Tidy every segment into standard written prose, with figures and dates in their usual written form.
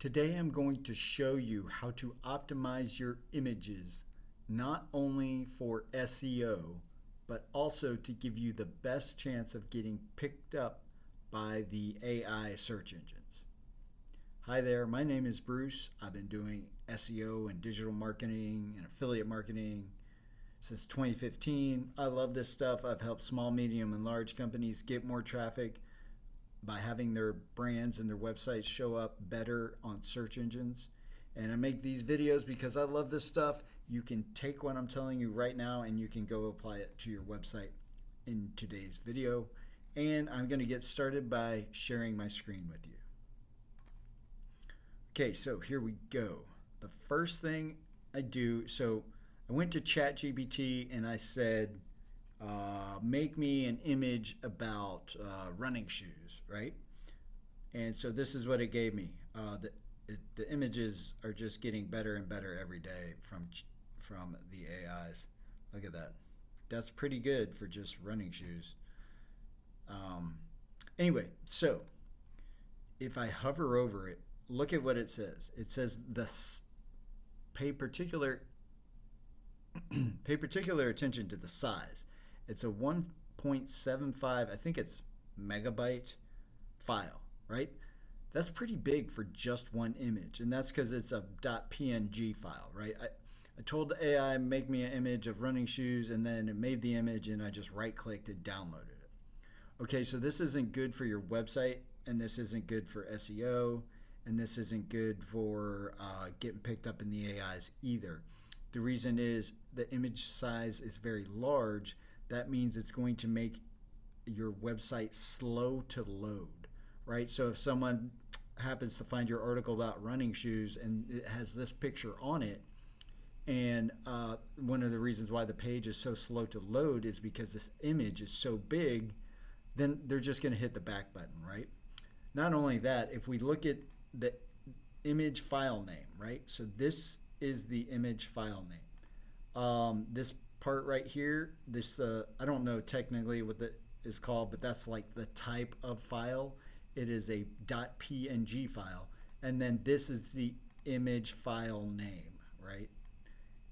Today I'm going to show you how to optimize your images, not only for SEO, but also to give you the best chance of getting picked up by the AI search engines. Hi there, my name is Bruce. I've been doing SEO and digital marketing and affiliate marketing since 2015. I love this stuff. I've helped small, medium, and large companies get more traffic by having their brands and their websites show up better on search engines. And I make these videos because I love this stuff. You can take what I'm telling you right now and you can go apply it to your website in today's video. And I'm going to get started by sharing my screen with you. Okay, so here we go. The first thing I do, so I went to ChatGPT and I said, make me an image about running shoes, right? And so this is what it gave me. The images are just getting better and better every day from the AIs. Look at that. That's pretty good for just running shoes. Anyway, so if I hover over it, look at what it says. It says pay particular attention to the size. It's a 1.75, I think it's megabyte file, right? That's pretty big for just one image, and that's because it's a .png file, right? I told the AI, make me an image of running shoes, and then it made the image, and I just right-clicked and downloaded it. Okay, so this isn't good for your website, and this isn't good for SEO, and this isn't good for getting picked up in the AIs either. The reason is the image size is very large. That means it's going to make your website slow to load, right? So if someone happens to find your article about running shoes and it has this picture on it, and one of the reasons why the page is so slow to load is because this image is so big, then they're just going to hit the back button, right? Not only that, if we look at the image file name, right? So this is the image file name. This part right here, this I don't know technically what that is called, but that's like the type of file. It is a .png file, and then this is the image file name, right?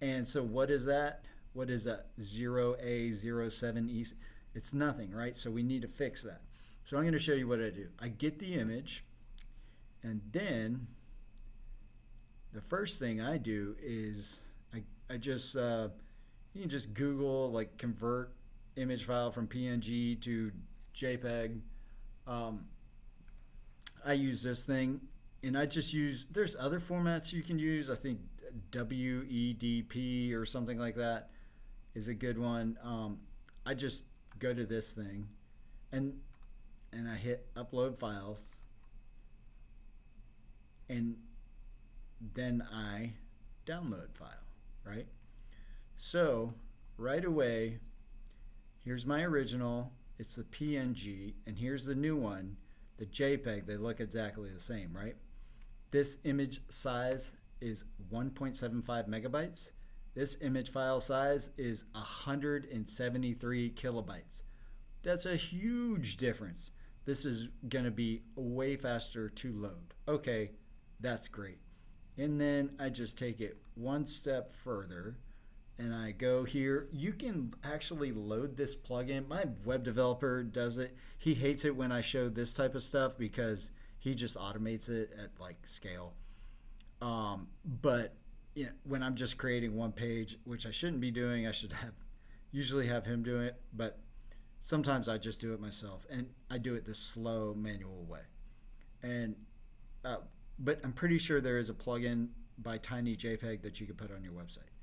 And so what is that? What is a 0A07E? It's nothing, right? So we need to fix that. So I'm going to show you what I do. I get the image, and then the first thing I do is I just you can just Google like convert image file from PNG to JPEG. I use this thing, and I just use, there's other formats you can use. I think WEDP or something like that is a good one. I just go to this thing and I hit upload files, and then I download file, right? So right away, here's my original, it's the PNG, and here's the new one, the JPEG. They look exactly the same, right? This image size is 1.75 megabytes. This image file size is 173 kilobytes. That's a huge difference. This is gonna be way faster to load. Okay, that's great. And then I just take it one step further and I go here. You can actually load this plugin. My web developer does it. He hates it when I show this type of stuff because he just automates it at like scale. But you know, when I'm just creating one page, which I shouldn't be doing, I should usually have him do it, but sometimes I just do it myself, and I do it this slow manual way. And but I'm pretty sure there is a plugin by TinyJPEG that you can put on your website.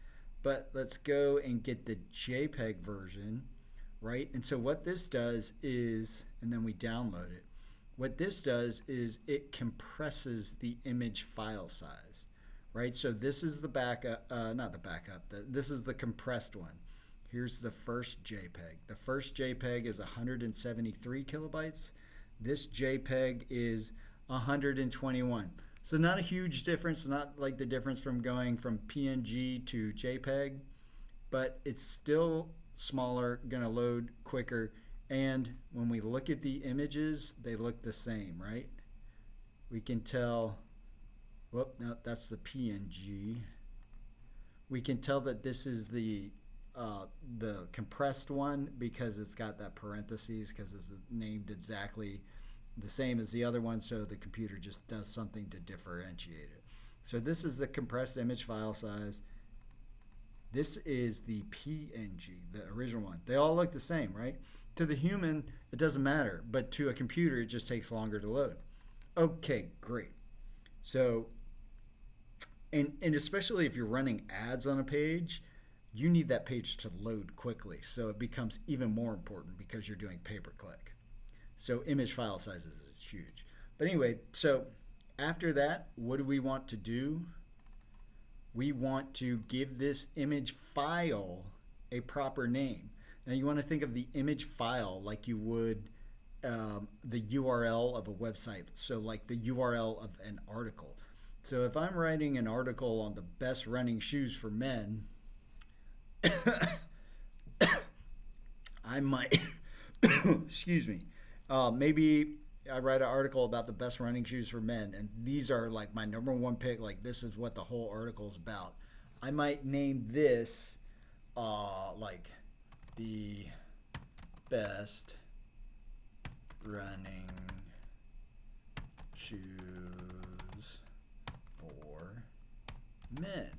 But let's go and get the JPEG version, right? And so what this does is, and then we download it. What this does is it compresses the image file size, right? So this is the backup, not the backup, this is the compressed one. Here's the first JPEG. The first JPEG is 173 kilobytes. This JPEG is 121. So not a huge difference, not like the difference from going from PNG to JPEG, but it's still smaller, gonna load quicker. And when we look at the images, they look the same, right? We can tell whoop, no, that's the PNG. We can tell that this is the compressed one because it's got that parentheses because it's named exactly the same as the other one, so the computer just does something to differentiate it. So this is the compressed image file size. This is the PNG, the original one. They all look the same, right? To the human, it doesn't matter, but to a computer, it just takes longer to load. Okay, great. So, and especially if you're running ads on a page, you need that page to load quickly. So it becomes even more important because you're doing pay-per-click. So image file sizes is huge. But anyway, so after that, what do we want to do? We want to give this image file a proper name. Now you want to think of the image file like you would the URL of a website. So like the URL of an article. So if I'm writing an article on the best running shoes for men, I might, excuse me, maybe I write an article about the best running shoes for men, and these are like my number one pick. Like this is what the whole article is about. I might name this like the best running shoes for men.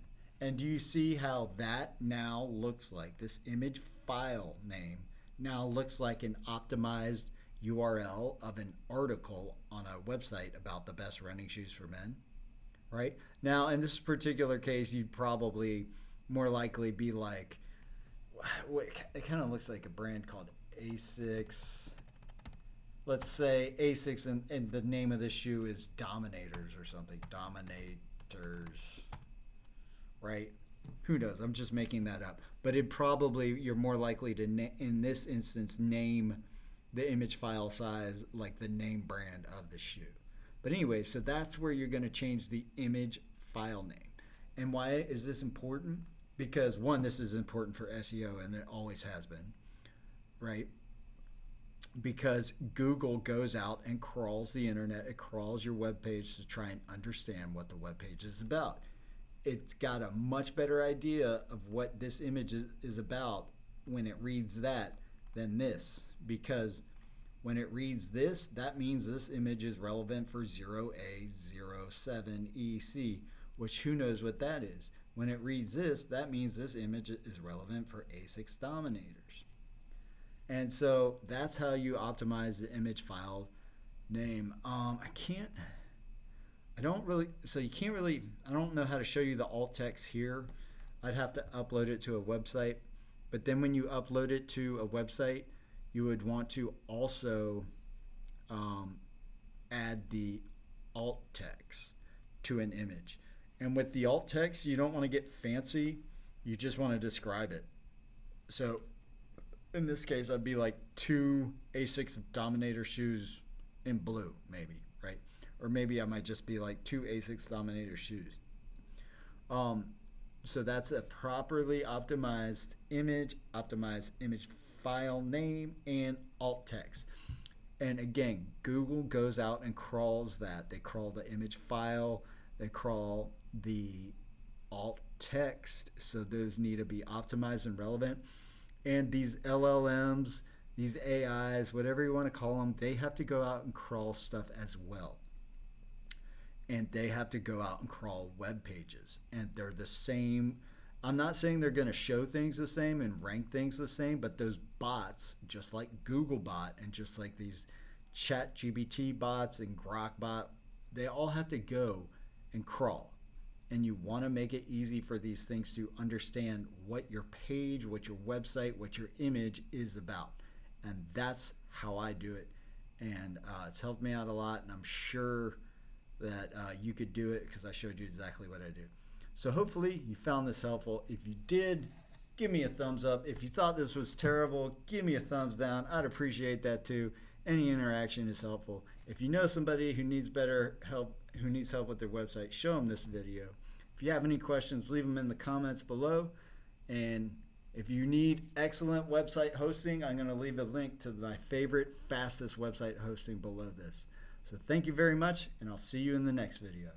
And do you see how that now looks like? This image file name now looks like an optimized URL of an article on a website about the best running shoes for men, right? Now, in this particular case, you'd probably more likely be like, it kind of looks like a brand called Asics. Let's say Asics, and the name of this shoe is Dominators or something. Dominators, right? Who knows? I'm just making that up. But it probably, you're more likely to, in this instance, name the image file size like the name brand of the shoe. But anyway, so that's where you're going to change the image file name. And why is this important? Because one, this is important for SEO, and it always has been, right? Because Google goes out and crawls the internet, it crawls your web page to try and understand what the web page is about. It's got a much better idea of what this image is about when it reads that than this, because when it reads this, that means this image is relevant for 0A07EC, which who knows what that is. When it reads this, that means this image is relevant for Asics Dominators. And so that's how you optimize the image file name. I don't know how to show you the alt text here. I'd have to upload it to a website. But then when you upload it to a website, you would want to also add the alt text to an image. And with the alt text, you don't want to get fancy. You just want to describe it. So in this case, I'd be like 2 Asics Dominator shoes in blue, maybe, right? Or maybe I might just be like 2 Asics Dominator shoes. So that's a properly optimized image file name, and alt text. And again, Google goes out and crawls that. They crawl the image file, they crawl the alt text, so those need to be optimized and relevant. And these LLMs, these AIs, whatever you want to call them, they have to go out and crawl stuff as well. And they have to go out and crawl web pages. And they're the same. I'm not saying they're going to show things the same and rank things the same, but those bots, just like Googlebot and just like these ChatGPT bots and GrokBot, they all have to go and crawl. And you want to make it easy for these things to understand what your page, what your website, what your image is about. And that's how I do it. And it's helped me out a lot, and I'm sure that you could do it because I showed you exactly what I do. So hopefully you found this helpful. If you did, give me a thumbs up. If you thought this was terrible, give me a thumbs down. I'd appreciate that too. Any interaction is helpful. If you know somebody who needs better help, who needs help with their website, show them this video. If you have any questions, leave them in the comments below. And if you need excellent website hosting, I'm going to leave a link to my favorite, fastest website hosting below this. So thank you very much, and I'll see you in the next video.